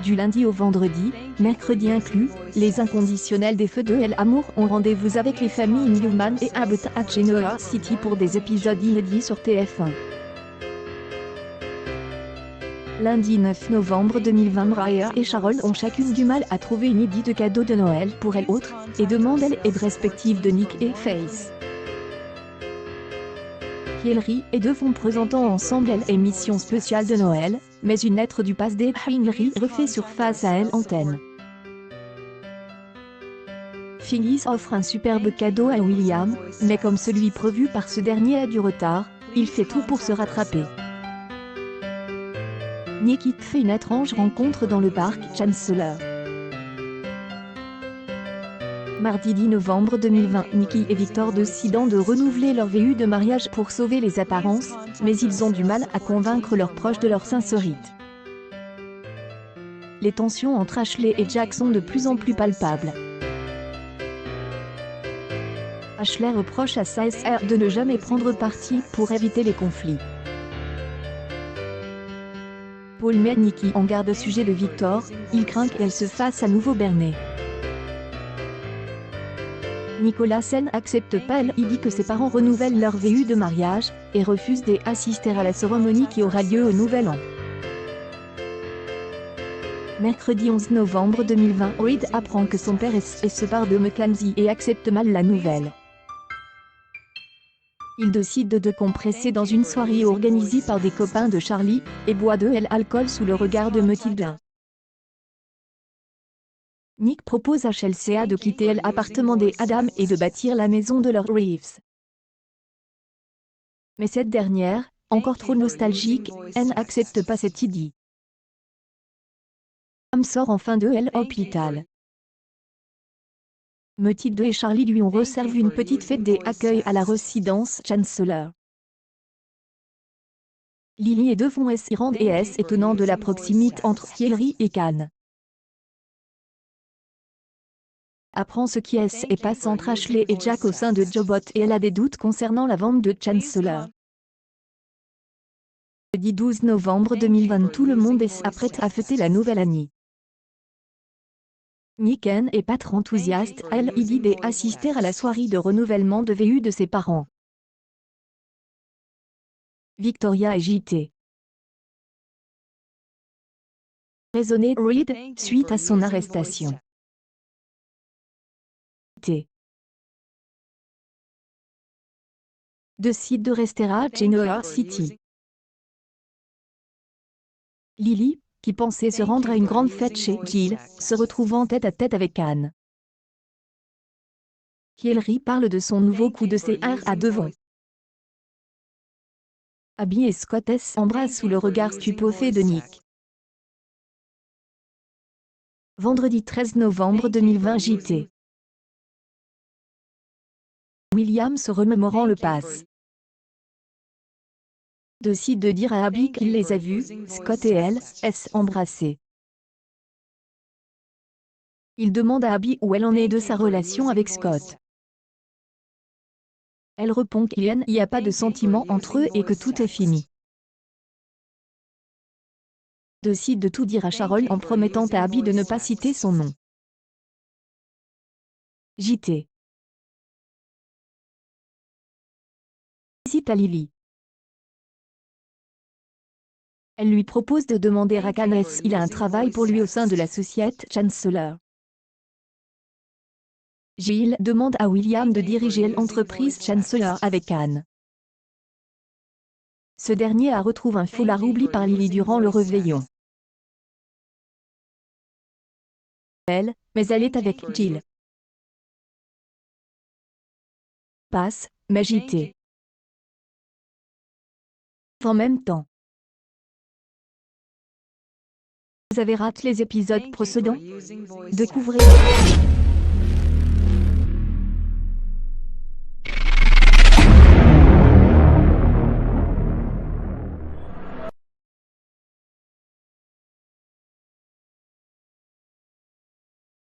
Du lundi au vendredi, mercredi inclus, les inconditionnels des Feux de El Amour ont rendez-vous avec les familles Newman et Abbott à Genoa City pour des épisodes inédits sur TF1. Lundi 9 novembre 2020, Mariah et Sharon ont chacune du mal à trouver une idée de cadeau de Noël pour elle autre, et demandent l'aide respective de Nick et Faith. Hillary et deux font présentant ensemble l'émission spéciale de Noël, mais une lettre du passé Hillary refait surface à elle antenne. Phyllis offre un superbe cadeau à William, mais comme celui prévu par ce dernier a du retard, il fait tout pour se rattraper. Nick fait une étrange rencontre dans le parc Chancellor. Mardi 10 novembre 2020, Nicky et Victor décident de renouveler leur VU de mariage pour sauver les apparences, mais ils ont du mal à convaincre leurs proches de leur sincérité. Les tensions entre Ashley et Jack sont de plus en plus palpables. Ashley reproche à sa sœur de ne jamais prendre parti pour éviter les conflits. Paul met Nicky en garde au sujet de Victor, il craint qu'elle se fasse à nouveau berner. Nicolas Sen accepte pas, il dit que ses parents renouvellent leur VU de mariage, et refuse d'assister à la cérémonie qui aura lieu au Nouvel An. Mercredi 11 novembre 2020, Reed apprend que son père est et se part de Mackenzie et accepte mal la nouvelle. Il décide de décompresser dans une soirée organisée par des copains de Charlie, et boit de l'alcool sous le regard de Mathilda. Nick propose à Chelsea de quitter l'appartement des Adam et de bâtir la maison de leurs Reeves. Mais cette dernière, encore trop nostalgique, n'accepte pas cette idée. Sam sort enfin de l'hôpital. Mathilde et Charlie lui ont réservé une petite fête d'accueil à la résidence Chancellor. Lily et deux vont s'y rendre et est étonnant de la proximité entre Hillary et Khan. Apprend ce qui est et passe entre Ashley et Jack au sein de Jobot et elle a des doutes concernant la vente de Chancellor. Jeudi 12 novembre 2020, tout le monde s'apprête à fêter la nouvelle année. Nick est pas trop enthousiaste à l'idée d'assister à la soirée de renouvellement de VU de ses parents. Victoria et JT. Raisonné Reed, suite à son arrestation. T. Décide de rester à Genoa City. Lily, qui pensait se rendre à une grande fête chez Jill, se retrouve en tête-à-tête avec Khan. Hillary parle de son nouveau coup de CR à devant. Abby et Scott s'embrassent sous le regard stupéfait de Nick. Vendredi 13 novembre 2020, JT. William se remémorant le passe. Décide de dire à Abby qu'il les a vus, Scott et elle, s'embrasser. Il demande à Abby où elle en est de sa relation avec Scott. Elle répond qu'il n'y a pas de sentiment entre eux et que tout est fini. Décide de tout dire à Sharon en promettant à Abby de ne pas citer son nom. JT. Visite à Lily. Elle lui propose de demander à Khan s'il a un travail pour lui au sein de la société Chancellor. Jill demande à William de diriger l'entreprise Chancellor avec Khan. Ce dernier retrouve un foulard oublié par Lily durant le réveillon. Mais elle est avec Jill. Passe, mais JT. En même temps. Vous avez raté les épisodes précédents? Découvrez